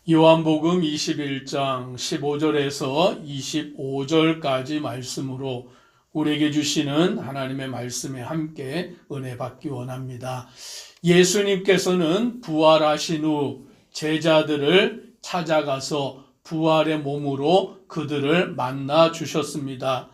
요한복음 21장 15절에서 25절까지 말씀으로 우리에게 주시는 하나님의 말씀에 함께 은혜 받기 원합니다. 예수님께서는 부활하신 후 제자들을 찾아가서 부활의 몸으로 그들을 만나 주셨습니다.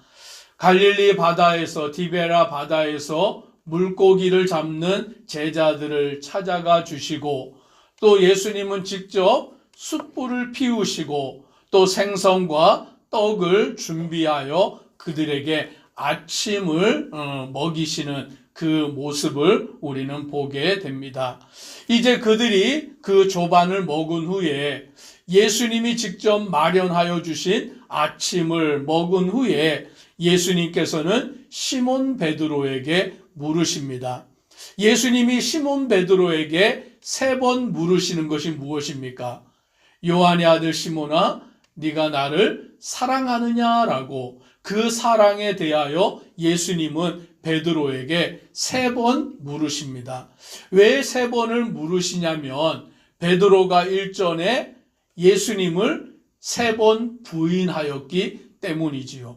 갈릴리 바다에서 디베라 바다에서 물고기를 잡는 제자들을 찾아가 주시고 또 예수님은 직접 숯불을 피우시고 또 생선과 떡을 준비하여 그들에게 아침을 먹이시는 그 모습을 우리는 보게 됩니다. 이제 그들이 그 조반을 먹은 후에 예수님이 직접 마련하여 주신 아침을 먹은 후에 예수님께서는 시몬 베드로에게 물으십니다. 예수님이 시몬 베드로에게 3번 물으시는 것이 무엇입니까? 요한의 아들 시몬아, 네가 나를 사랑하느냐라고 그 사랑에 대하여 예수님은 베드로에게 3번 물으십니다. 왜 3번을 물으시냐면 베드로가 일전에 예수님을 3번 부인하였기 때문이지요.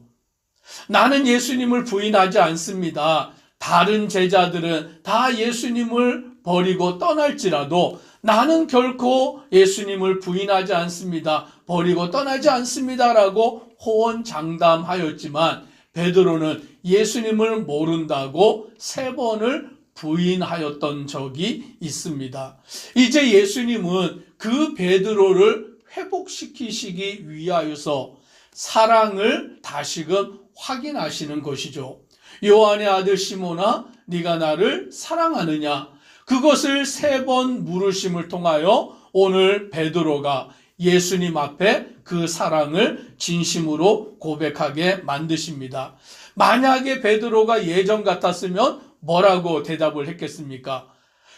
나는 예수님을 부인하지 않습니다. 다른 제자들은 다 예수님을 버리고 떠날지라도 나는 결코 예수님을 부인하지 않습니다. 버리고 떠나지 않습니다라고 호언장담하였지만 베드로는 예수님을 모른다고 3번을 부인하였던 적이 있습니다. 이제 예수님은 그 베드로를 회복시키시기 위하여서 사랑을 다시금 확인하시는 것이죠. 요한의 아들 시몬아, 네가 나를 사랑하느냐? 그것을 3번 물으심을 통하여 오늘 베드로가 예수님 앞에 그 사랑을 진심으로 고백하게 만드십니다. 만약에 베드로가 예전 같았으면 뭐라고 대답을 했겠습니까?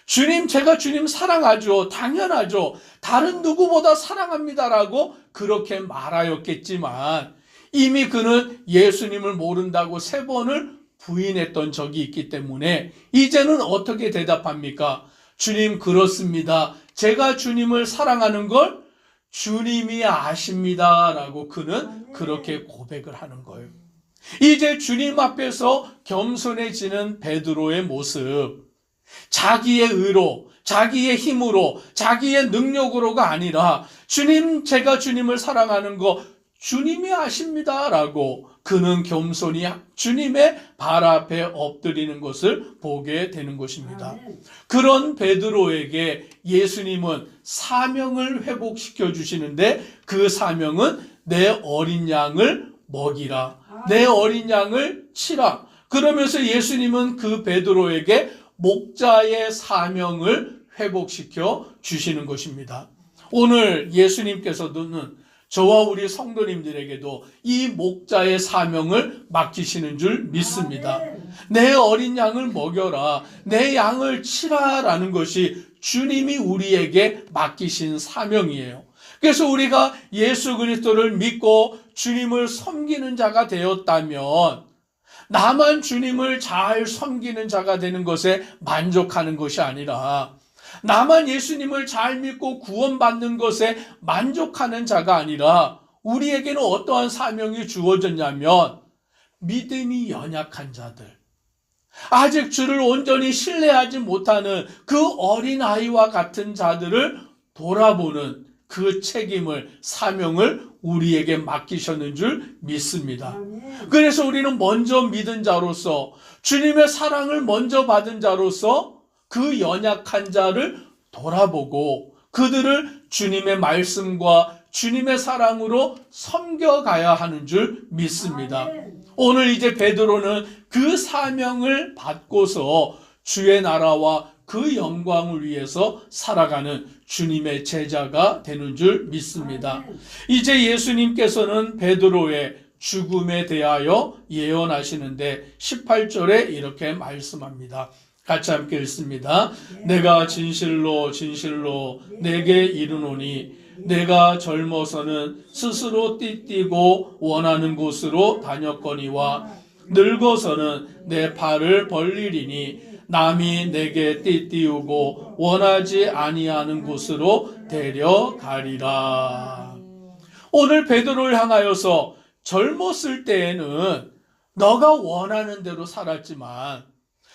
주님, 제가 주님 사랑하죠. 당연하죠. 다른 누구보다 사랑합니다라고 그렇게 말하였겠지만 이미 그는 예수님을 모른다고 3번을 부인했던 적이 있기 때문에 이제는 어떻게 대답합니까? 주님, 그렇습니다. 제가 주님을 사랑하는 걸 주님이 아십니다. 라고 그는 그렇게 고백을 하는 거예요. 이제 주님 앞에서 겸손해지는 베드로의 모습, 자기의 의로, 자기의 힘으로, 자기의 능력으로가 아니라 주님, 제가 주님을 사랑하는 거 주님이 아십니다. 라고 그는 겸손히 주님의 발 앞에 엎드리는 것을 보게 되는 것입니다. 그런 베드로에게 예수님은 사명을 회복시켜 주시는데 그 사명은 내 어린 양을 먹이라, 내 어린 양을 치라. 그러면서 예수님은 그 베드로에게 목자의 사명을 회복시켜 주시는 것입니다. 오늘 예수님께서는 저와 우리 성도님들에게도 이 목자의 사명을 맡기시는 줄 믿습니다. 내 어린 양을 먹여라, 내 양을 치라라는 것이 주님이 우리에게 맡기신 사명이에요. 그래서 우리가 예수 그리스도를 믿고 주님을 섬기는 자가 되었다면 나만 주님을 잘 섬기는 자가 되는 것에 만족하는 것이 아니라 나만 예수님을 잘 믿고 구원받는 것에 만족하는 자가 아니라 우리에게는 어떠한 사명이 주어졌냐면 믿음이 연약한 자들, 아직 주를 온전히 신뢰하지 못하는 그 어린아이와 같은 자들을 돌아보는 그 책임을, 사명을 우리에게 맡기셨는 줄 믿습니다. 그래서 우리는 먼저 믿은 자로서 주님의 사랑을 먼저 받은 자로서 그 연약한 자를 돌아보고 그들을 주님의 말씀과 주님의 사랑으로 섬겨가야 하는 줄 믿습니다. 오늘 이제 베드로는 그 사명을 받고서 주의 나라와 그 영광을 위해서 살아가는 주님의 제자가 되는 줄 믿습니다. 이제 예수님께서는 베드로의 죽음에 대하여 예언하시는데 18절에 이렇게 말씀합니다. 같이 함께 읽습니다. 내가 진실로 진실로 내게 이르노니 내가 젊어서는 스스로 띠띠고 원하는 곳으로 다녔거니와 늙어서는 내 발을 벌리리니 남이 내게 띠띠우고 원하지 아니하는 곳으로 데려가리라. 오늘 베드로를 향하여서 젊었을 때에는 너가 원하는 대로 살았지만,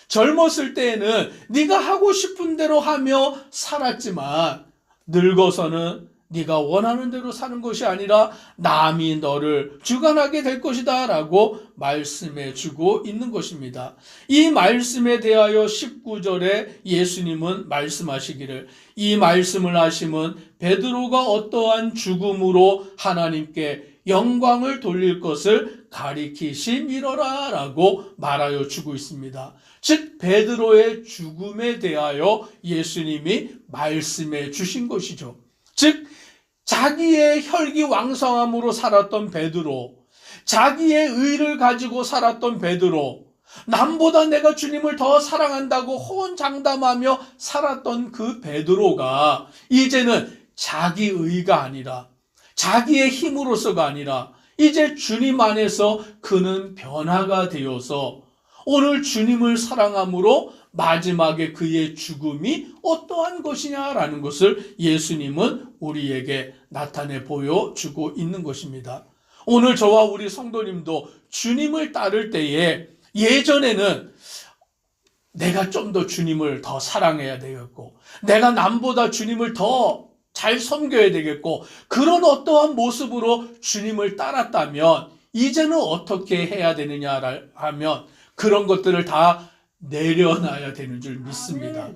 젊었을 때에는 네가 하고 싶은 대로 하며 살았지만, 늙어서는 네가 원하는 대로 사는 것이 아니라 남이 너를 주관하게 될 것이다 라고 말씀해 주고 있는 것입니다. 이 말씀에 대하여 19절에 예수님은 말씀하시기를, 이 말씀을 하심은 베드로가 어떠한 죽음으로 하나님께 영광을 돌릴 것을 가리키심이로라 라고 말하여 주고 있습니다. 즉 베드로의 죽음에 대하여 예수님이 말씀해 주신 것이죠. 즉 자기의 혈기왕성함으로 살았던 베드로, 자기의 의를 가지고 살았던 베드로, 남보다 내가 주님을 더 사랑한다고 호언장담하며 살았던 그 베드로가 이제는 자기 의가 아니라, 자기의 힘으로서가 아니라 이제 주님 안에서 그는 변화가 되어서 오늘 주님을 사랑함으로 마지막에 그의 죽음이 어떠한 것이냐라는 것을 예수님은 우리에게 나타내 보여주고 있는 것입니다. 오늘 저와 우리 성도님도 주님을 따를 때에 예전에는 내가 좀 더 주님을 더 사랑해야 되겠고, 내가 남보다 주님을 더 잘 섬겨야 되겠고, 그런 어떠한 모습으로 주님을 따랐다면 이제는 어떻게 해야 되느냐 하면 그런 것들을 다 내려놔야 되는 줄 믿습니다.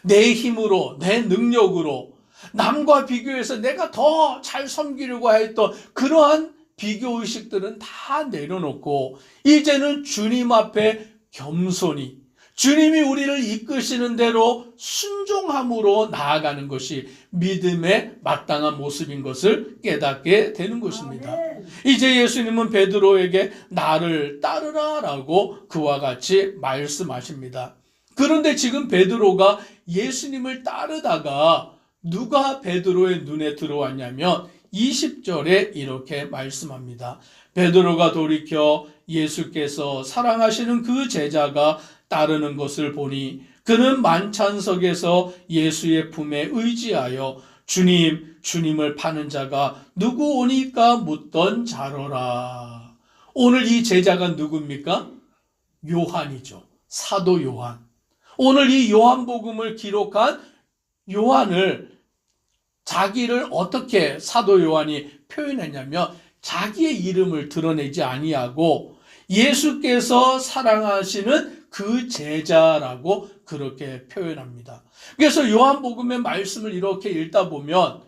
내 힘으로, 내 능력으로 남과 비교해서 내가 더 잘 섬기려고 했던 그러한 비교의식들은 다 내려놓고 이제는 주님 앞에 겸손히 주님이 우리를 이끄시는 대로 순종함으로 나아가는 것이 믿음의 마땅한 모습인 것을 깨닫게 되는 것입니다. 이제 예수님은 베드로에게 나를 따르라 라고 그와 같이 말씀하십니다. 그런데 지금 베드로가 예수님을 따르다가 누가 베드로의 눈에 들어왔냐면 20절에 이렇게 말씀합니다. 베드로가 돌이켜 예수께서 사랑하시는 그 제자가 따르는 것을 보니 그는 만찬석에서 예수의 품에 의지하여 주님을 파는 자가 누구 오니까 묻던 자로라. 오늘 이 제자가 누굽니까? 요한이죠. 사도 요한. 오늘 이 요한복음을 기록한 요한을 자기를 어떻게 사도 요한이 표현했냐면 자기의 이름을 드러내지 아니하고 예수께서 사랑하시는 그 제자라고 그렇게 표현합니다. 그래서 요한복음의 말씀을 이렇게 읽다 보면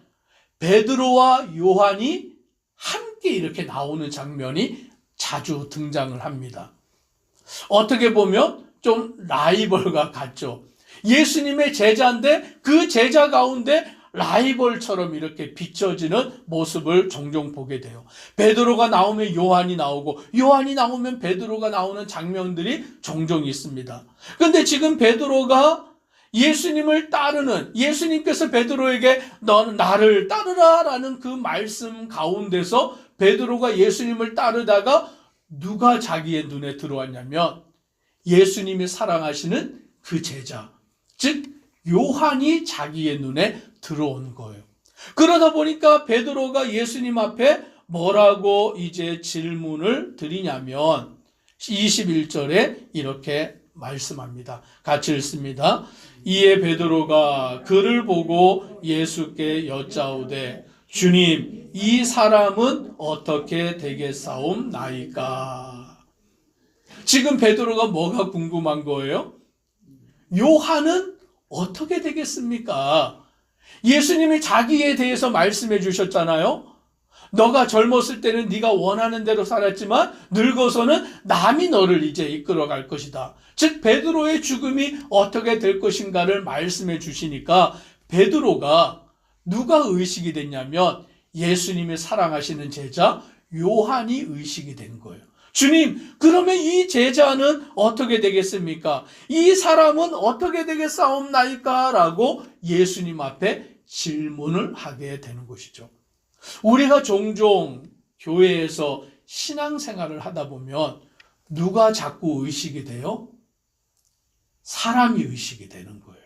베드로와 요한이 함께 이렇게 나오는 장면이 자주 등장을 합니다. 어떻게 보면 좀 라이벌과 같죠. 예수님의 제자인데 그 제자 가운데 라이벌처럼 이렇게 비춰지는 모습을 종종 보게 돼요. 베드로가 나오면 요한이 나오고 요한이 나오면 베드로가 나오는 장면들이 종종 있습니다. 그런데 지금 베드로가 예수님을 따르는, 예수님께서 베드로에게 너는 나를 따르라 라는 그 말씀 가운데서 베드로가 예수님을 따르다가 누가 자기의 눈에 들어왔냐면 예수님이 사랑하시는 그 제자, 즉 요한이 자기의 눈에 들어온 거예요. 그러다 보니까 베드로가 예수님 앞에 뭐라고 이제 질문을 드리냐면 21절에 이렇게 말씀합니다. 같이 읽습니다. 이에 베드로가 그를 보고 예수께 여짜오되 주님, 이 사람은 어떻게 되겠사옵나이까? 지금 베드로가 뭐가 궁금한 거예요? 요한은 어떻게 되겠습니까? 예수님이 자기에 대해서 말씀해 주셨잖아요. 너가 젊었을 때는 네가 원하는 대로 살았지만 늙어서는 남이 너를 이제 이끌어갈 것이다. 즉 베드로의 죽음이 어떻게 될 것인가를 말씀해 주시니까 베드로가 누가 의식이 됐냐면 예수님이 사랑하시는 제자 요한이 의식이 된 거예요. 주님, 그러면 이 제자는 어떻게 되겠습니까? 이 사람은 어떻게 되겠사옵나이까? 라고 예수님 앞에 질문을 하게 되는 것이죠. 우리가 종종 교회에서 신앙생활을 하다 보면 누가 자꾸 의식이 돼요? 사람이 의식이 되는 거예요.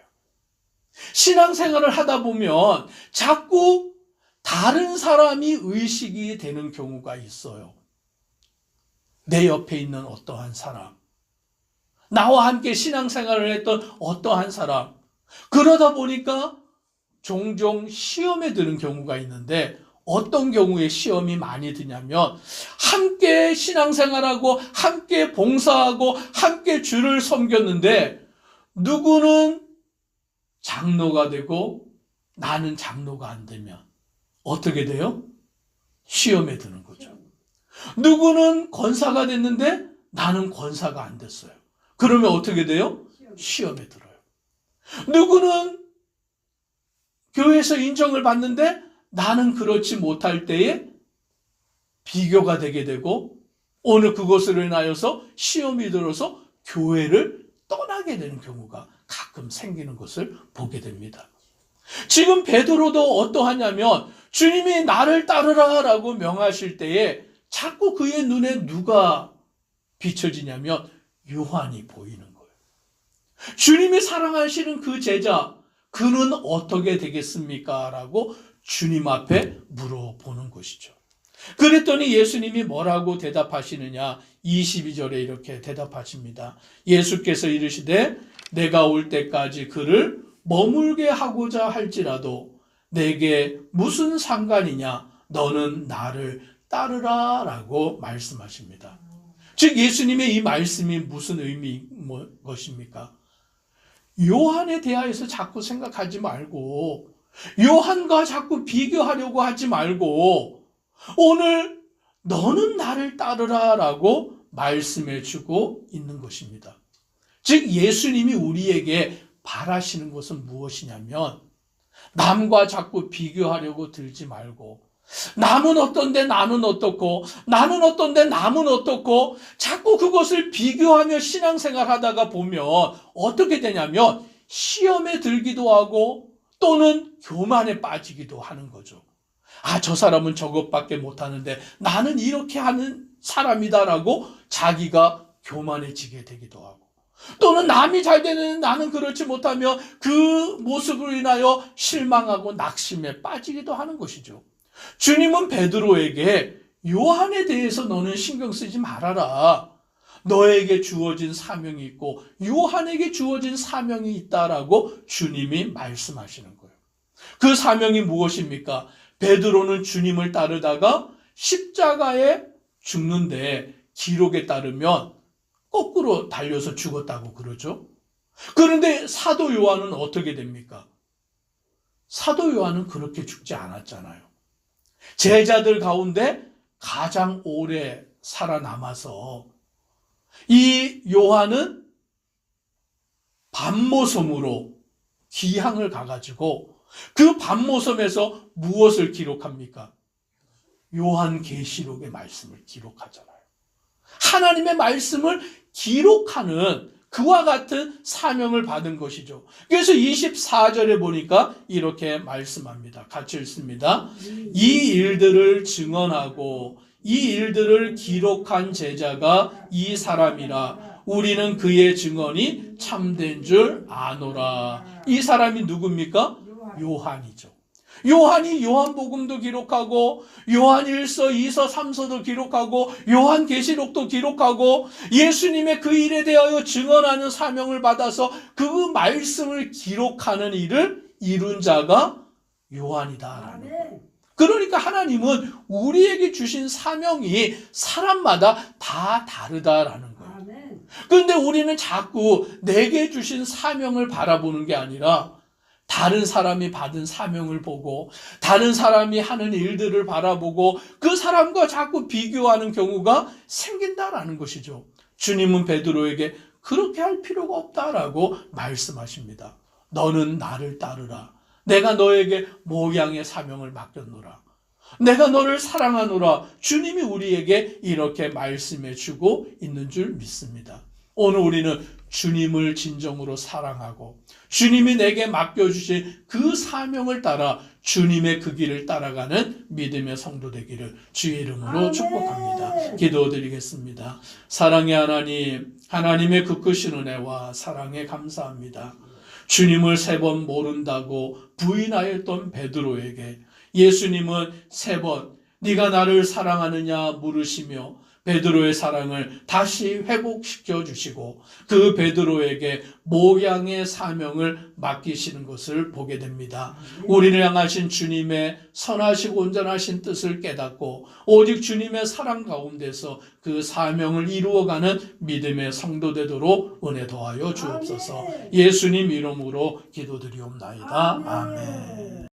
신앙생활을 하다 보면 자꾸 다른 사람이 의식이 되는 경우가 있어요. 내 옆에 있는 어떠한 사람, 나와 함께 신앙생활을 했던 어떠한 사람, 그러다 보니까 종종 시험에 드는 경우가 있는데, 어떤 경우에 시험이 많이 드냐면 함께 신앙생활하고 함께 봉사하고 함께 주를 섬겼는데 누구는 장로가 되고 나는 장로가 안 되면 어떻게 돼요? 시험에 드는 거죠. 누구는 권사가 됐는데 나는 권사가 안 됐어요. 그러면 어떻게 돼요? 시험에 들어요. 누구는 교회에서 인정을 받는데 나는 그렇지 못할 때에 비교가 되게 되고 오늘 그것으로 인하여서 시험이 들어서 교회를 떠나게 되는 경우가 가끔 생기는 것을 보게 됩니다. 지금 베드로도 어떠하냐면 주님이 나를 따르라 라고 명하실 때에 자꾸 그의 눈에 누가 비춰지냐면 요한이 보이는 거예요. 주님이 사랑하시는 그 제자, 그는 어떻게 되겠습니까? 라고 주님 앞에 물어보는 것이죠. 그랬더니 예수님이 뭐라고 대답하시느냐? 22절에 이렇게 대답하십니다. 예수께서 이르시되 내가 올 때까지 그를 머물게 하고자 할지라도 내게 무슨 상관이냐? 너는 나를 따르라 라고 말씀하십니다. 즉 예수님의 이 말씀이 무슨 것입니까? 요한에 대하여서 자꾸 생각하지 말고 요한과 자꾸 비교하려고 하지 말고 오늘 너는 나를 따르라 라고 말씀해 주고 있는 것입니다. 즉 예수님이 우리에게 바라시는 것은 무엇이냐면 남과 자꾸 비교하려고 들지 말고 남은 어떤데 나는 어떻고 나는 어떤데 남은 어떻고 자꾸 그것을 비교하며 신앙생활 하다가 보면 어떻게 되냐면 시험에 들기도 하고 또는 교만에 빠지기도 하는 거죠. 아, 저 사람은 저것밖에 못하는데 나는 이렇게 하는 사람이다라고 자기가 교만해지게 되기도 하고 또는 남이 잘 되는 나는 그렇지 못하며 그 모습으로 인하여 실망하고 낙심에 빠지기도 하는 것이죠. 주님은 베드로에게 요한에 대해서 너는 신경 쓰지 말아라. 너에게 주어진 사명이 있고 요한에게 주어진 사명이 있다라고 주님이 말씀하시는 거예요. 그 사명이 무엇입니까? 베드로는 주님을 따르다가 십자가에 죽는데 기록에 따르면 거꾸로 달려서 죽었다고 그러죠. 그런데 사도 요한은 어떻게 됩니까? 사도 요한은 그렇게 죽지 않았잖아요. 제자들 가운데 가장 오래 살아남아서 이 요한은 밤모섬으로 귀향을 가가지고 그 밤모섬에서 무엇을 기록합니까? 요한계시록의 말씀을 기록하잖아요. 하나님의 말씀을 기록하는 그와 같은 사명을 받은 것이죠. 그래서 24절에 보니까 이렇게 말씀합니다. 같이 읽습니다. 이 일들을 증언하고 이 일들을 기록한 제자가 이 사람이라 우리는 그의 증언이 참된 줄 아노라. 이 사람이 누굽니까? 요한이죠. 요한이 요한복음도 기록하고 요한일서, 2서, 3서도 기록하고 요한계시록도 기록하고 예수님의 그 일에 대하여 증언하는 사명을 받아서 그 말씀을 기록하는 일을 이룬 자가 요한이다라는 거예요. 그러니까 하나님은 우리에게 주신 사명이 사람마다 다 다르다라는 거예요. 그런데 우리는 자꾸 내게 주신 사명을 바라보는 게 아니라 다른 사람이 받은 사명을 보고 다른 사람이 하는 일들을 바라보고 그 사람과 자꾸 비교하는 경우가 생긴다라는 것이죠. 주님은 베드로에게 그렇게 할 필요가 없다라고 말씀하십니다. 너는 나를 따르라. 내가 너에게 모양의 사명을 맡겼노라. 내가 너를 사랑하노라. 주님이 우리에게 이렇게 말씀해 주고 있는 줄 믿습니다. 오늘 우리는 주님을 진정으로 사랑하고 주님이 내게 맡겨주신 그 사명을 따라 주님의 그 길을 따라가는 믿음의 성도 되기를 주의 이름으로 축복합니다. 기도드리겠습니다. 사랑의 하나님, 하나님의 그 크신 은혜와 사랑에 감사합니다. 주님을 3번 모른다고 부인하였던 베드로에게 예수님은 3번 네가 나를 사랑하느냐 물으시며 베드로의 사랑을 다시 회복시켜 주시고 그 베드로에게 모양의 사명을 맡기시는 것을 보게 됩니다. 우리를 향하신 주님의 선하시고 온전하신 뜻을 깨닫고 오직 주님의 사랑 가운데서 그 사명을 이루어가는 믿음의 성도 되도록 은혜 더하여 주옵소서. 예수님 이름으로 기도드리옵나이다. 아멘.